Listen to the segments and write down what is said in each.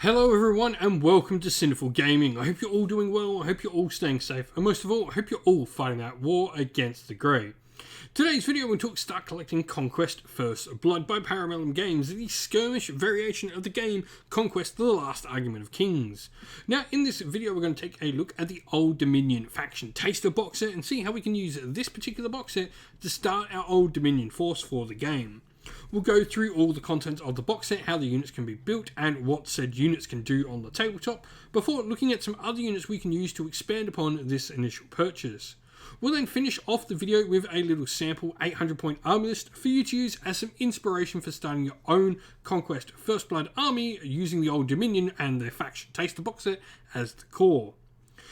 Hello everyone and welcome to Sinful Gaming. I hope you're all doing well, I hope you're all staying safe, and most of all, I hope you're all fighting that war against the grey. Today's video we'll start collecting Conquest First Blood by Parabellum Games, the skirmish variation of the game Conquest The Last Argument of Kings. Now in this video we're going to take a look at the Old Dominion faction taster box set and see how we can use this particular box set to start our Old Dominion force for the game. We'll go through all the contents of the box set, how the units can be built, and what said units can do on the tabletop, before looking at some other units we can use to expand upon this initial purchase. We'll then finish off the video with a little sample 800-point army list for you to use as some inspiration for starting your own Conquest First Blood army using the Old Dominion and their faction taster box set as the core.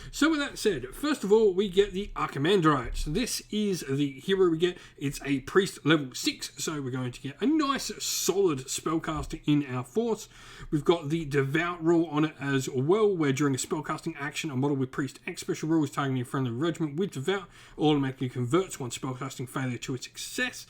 So with that said, first of all, we get the Archimandrite. So this is the hero we get. It's a priest level 6, so we're going to get a nice solid spellcaster in our force. We've got the devout rule on it as well, where during a spellcasting action, a model with priest X special rule is targeting a friendly regiment with devout automatically converts one spellcasting failure to a success,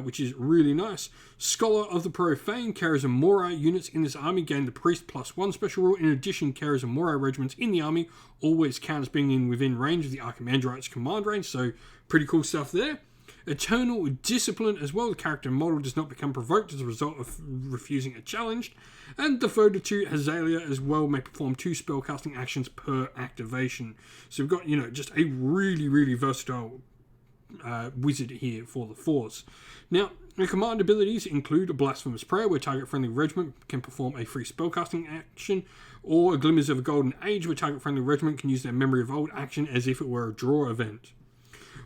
which is really nice. Scholar of the Profane, carries and Morai units in this army gain the priest +1 special rule. In addition, carries and Morai regiments in the army always count as being within range of the Archimandrite's command range, so pretty cool stuff there. Eternal Discipline as well, the character model does not become provoked as a result of refusing a challenge. And Devoted to Hazalia as well, may perform 2 spellcasting actions per activation. So we've got, just a really versatile wizard here for the force. Now, the command abilities include a Blasphemous Prayer, where target friendly regiment can perform a free spellcasting action, or Glimmers of a Golden Age, where target friendly regiment can use their Memory of Old action as if it were a draw event.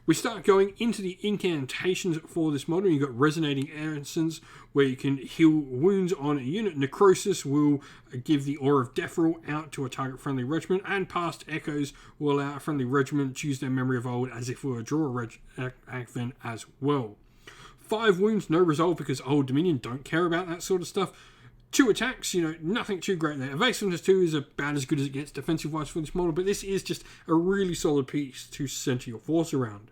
We start going into the incantations for this model. You've got Resonating Essence, where you can heal wounds on a unit. Necrosis will give the Aura of Death rule out to a target friendly regiment, and Past Echoes will allow a friendly regiment to use their Memory of Old as if it were a draw event as well. 5 wounds, no resolve, because Old Dominion don't care about that sort of stuff. 2 attacks, nothing too great there. Evasiveness 2 is about as good as it gets defensive-wise for this model, but this is just a really solid piece to center your force around.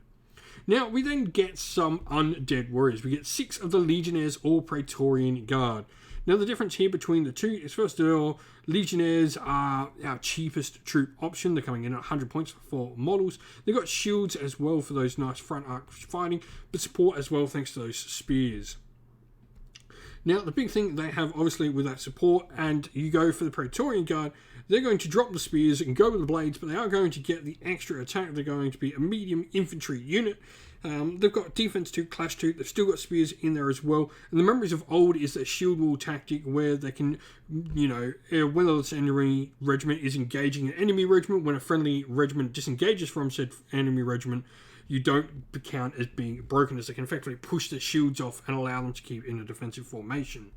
Now, we then get some undead warriors. We get 6 of the Legionnaires or Praetorian Guard. Now, the difference here between the two is, first of all, Legionnaires are our cheapest troop option. They're coming in at 100 points for 4 models. They've got shields as well for those nice front arc fighting, but support as well thanks to those spears. Now, the big thing they have, obviously, with that support, and you go for the Praetorian Guard, they're going to drop the spears and go with the blades, but they are going to get the extra attack. They're going to be a medium infantry unit. They've got defense 2, clash 2. They've still got spears in there as well. And the Memories of Old is a shield wall tactic where they can, when a enemy regiment is engaging an enemy regiment, when a friendly regiment disengages from said enemy regiment, you don't count as being broken, as they can effectively push the shields off and allow them to keep in a defensive formation.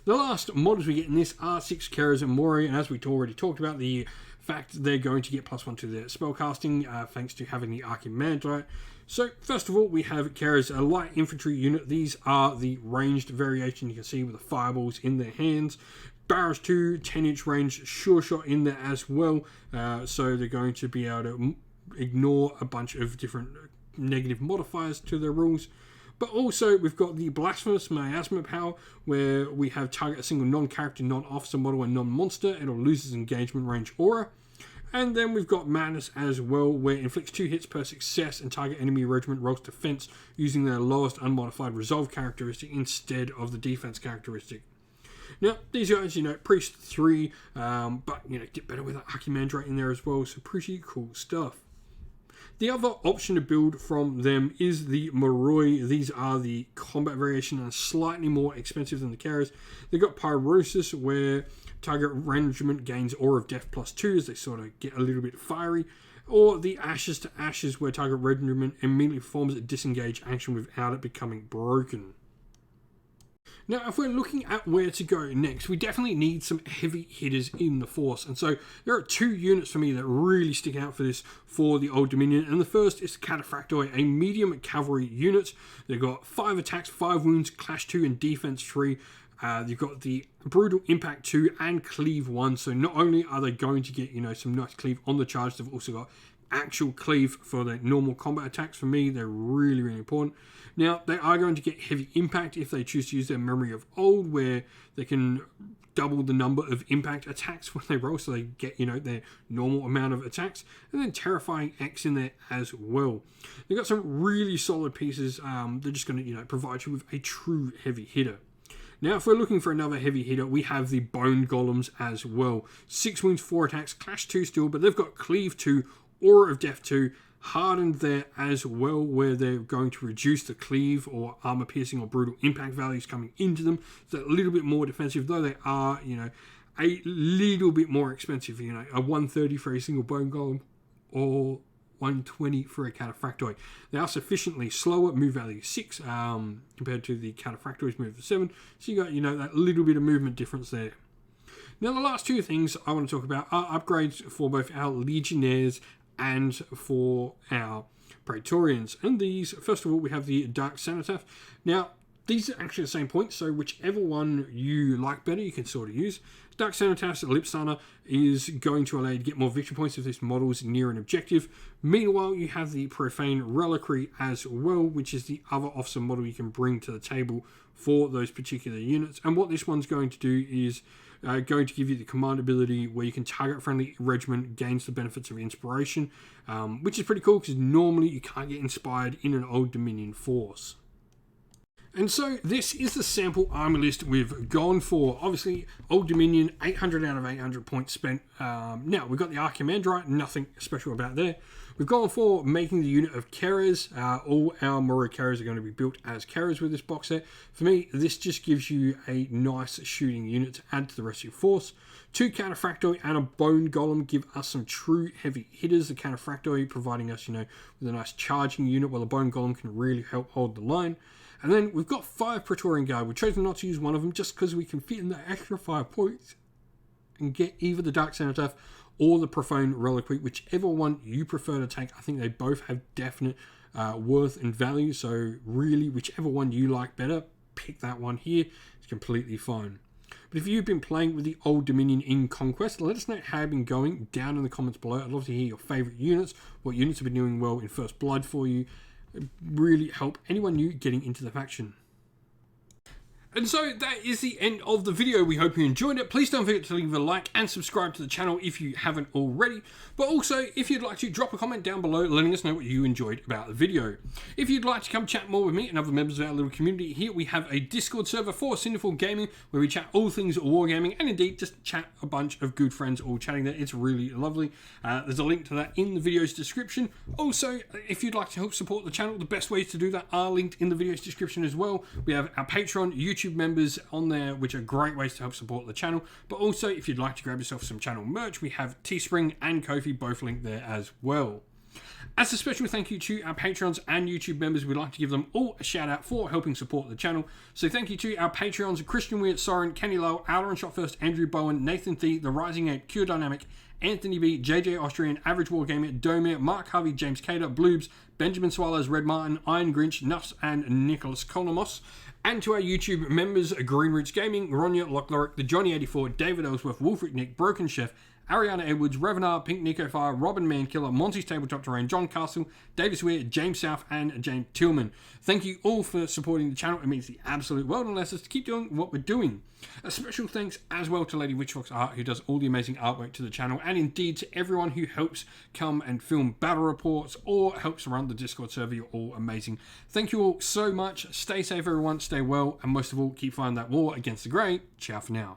The last models we get in this are 6 Carers and Morai, and as we already talked about, the fact they're going to get +1 to their spellcasting thanks to having the Archimandrite. So first of all, we have Carers, a light infantry unit. These are the ranged variation you can see with the fireballs in their hands. Barrage 2, 10-inch range, sure shot in there as well, so they're going to be able to ignore a bunch of different negative modifiers to their rules. But also, we've got the Blasphemous Miasma power, where we have target a single non-character, non-officer model, and non-monster, and it loses engagement range aura. And then we've got Madness as well, where it inflicts 2 hits per success, and target enemy regiment rolls defense using their lowest unmodified resolve characteristic instead of the defense characteristic. Now, these guys, Priest 3, but, get better with Archimandrite in there as well, so pretty cool stuff. The other option to build from them is the Moroi. These are the combat variation and slightly more expensive than the Carers. They've got Pyrosis, where target regiment gains Aura of Death +2 as they sort of get a little bit fiery. Or the Ashes to Ashes, where target regiment immediately performs a disengage action without it becoming broken. Now, if we're looking at where to go next, we definitely need some heavy hitters in the force. And so there are 2 units for me that really stick out for this for the Old Dominion. And the first is the Cataphractoi, a medium cavalry unit. They've got 5 attacks, 5 wounds, clash 2, and defense 3. You've got the Brutal Impact 2 and Cleave 1. So not only are they going to get, some nice cleave on the charge, they've also got actual cleave for the normal combat attacks. For me, they're really important. Now, they are going to get heavy impact if they choose to use their Memory of Old, where they can double the number of impact attacks when they roll, so they get, you know, their normal amount of attacks, and then Terrifying X in there as well. They've got some really solid pieces. They're just going to, you know, provide you with a true heavy hitter. Now, if we're looking for another heavy hitter, we have the Bone Golems as well. 6 wounds, 4 attacks, Clash 2 still, but they've got Cleave 2, Aura of Death 2, Hardened there as well, where they're going to reduce the cleave or armor piercing or brutal impact values coming into them. So a little bit more defensive, though they are, you know, a little bit more expensive. You know, a 130 for a single Bone Golem or 120 for a Cataphractoid. They are sufficiently slower, move value 6 compared to the Cataphractoid's move of 7. So you got, you know, that little bit of movement difference there. Now, the last two things I want to talk about are upgrades for both our Legionnaires and for our Praetorians. And these, first of all, we have the Dark Cenotaph. Now, these are actually the same points, so whichever one you like better, you can sort of use. Dark Cenotaph's Lip Stunner is going to allow you to get more victory points if this model's near an objective. Meanwhile, you have the Profane Reliquary as well, which is the other awesome model you can bring to the table for those particular units. And what this one's going to do is going to give you the command ability where you can target a friendly regiment, gains the benefits of inspiration, which is pretty cool because normally you can't get inspired in an Old Dominion force. And so this is the sample army list we've gone for. Obviously, Old Dominion, 800 out of 800 points spent. Now, we've got the Archimandrite, nothing special about there. We've gone for making the unit of Carriers. All our Moro Carriers are going to be built as Carriers with this box set. For me, this just gives you a nice shooting unit to add to the rest of your force. 2 Cataphractoid and a Bone Golem give us some true heavy hitters. The Cataphractoid providing us, you know, with a nice charging unit, while the Bone Golem can really help hold the line. And then we've got 5 Praetorian Guard. We've chosen not to use one of them just because we can fit in that extra 5 points and get either the Dark Cenotaph or the Profane Reliquary, whichever one you prefer to take. I think they both have definite worth and value, so really, whichever one you like better, pick that one here. It's completely fine. But if you've been playing with the Old Dominion in Conquest, let us know how you've been going down in the comments below. I'd love to hear your favourite units, what units have been doing well in First Blood for you. It'd really help anyone new getting into the faction. And so that is the end of the video. We hope you enjoyed it. Please don't forget to leave a like and subscribe to the channel if you haven't already. But also, if you'd like to, drop a comment down below letting us know what you enjoyed about the video. If you'd like to come chat more with me and other members of our little community here, we have a Discord server for Sinful Gaming where we chat all things wargaming and indeed just chat a bunch of good friends all chatting there. It's really lovely. There's a link to that in the video's description. Also, if you'd like to help support the channel, the best ways to do that are linked in the video's description as well. We have our Patreon, YouTube members on there, which are great ways to help support the channel. But also, if you'd like to grab yourself some channel merch, we have Teespring and Ko-fi, both linked there as well. As a special thank you to our Patreons and YouTube members, we'd like to give them all a shout out for helping support the channel. So thank you to our Patreons: Christian Weir, Soren, Kenny Lowe, Outer Shot First, Andrew Bowen, Nathan Thee, The Rising Ape, Cure Dynamic, Anthony B, JJ Austrian, Average Wargamer, Domir, Mark Harvey, James Cater, Bloobs, Benjamin Swallows, Red Martin, Iron Grinch, Nuffs, and Nicholas Kolomos. And to our YouTube members: Green Roots Gaming, Ronya, Lochloric, The Johnny84, David Ellsworth, Wolfric Nick, Broken Chef, Ariana Edwards, Revenar, Pink Nico Fire, Robin Mankiller, Monty's Tabletop Terrain, John Castle, Davis Weir, James South, and James Tillman. Thank you all for supporting the channel. It means the absolute world and allows us to keep doing what we're doing. A special thanks as well to Lady Witchfox Art, who does all the amazing artwork to the channel, and indeed to everyone who helps come and film battle reports or helps run the Discord server. You're all amazing. Thank you all so much. Stay safe, everyone. Stay well, and most of all, keep fighting that war against the grey. Ciao for now.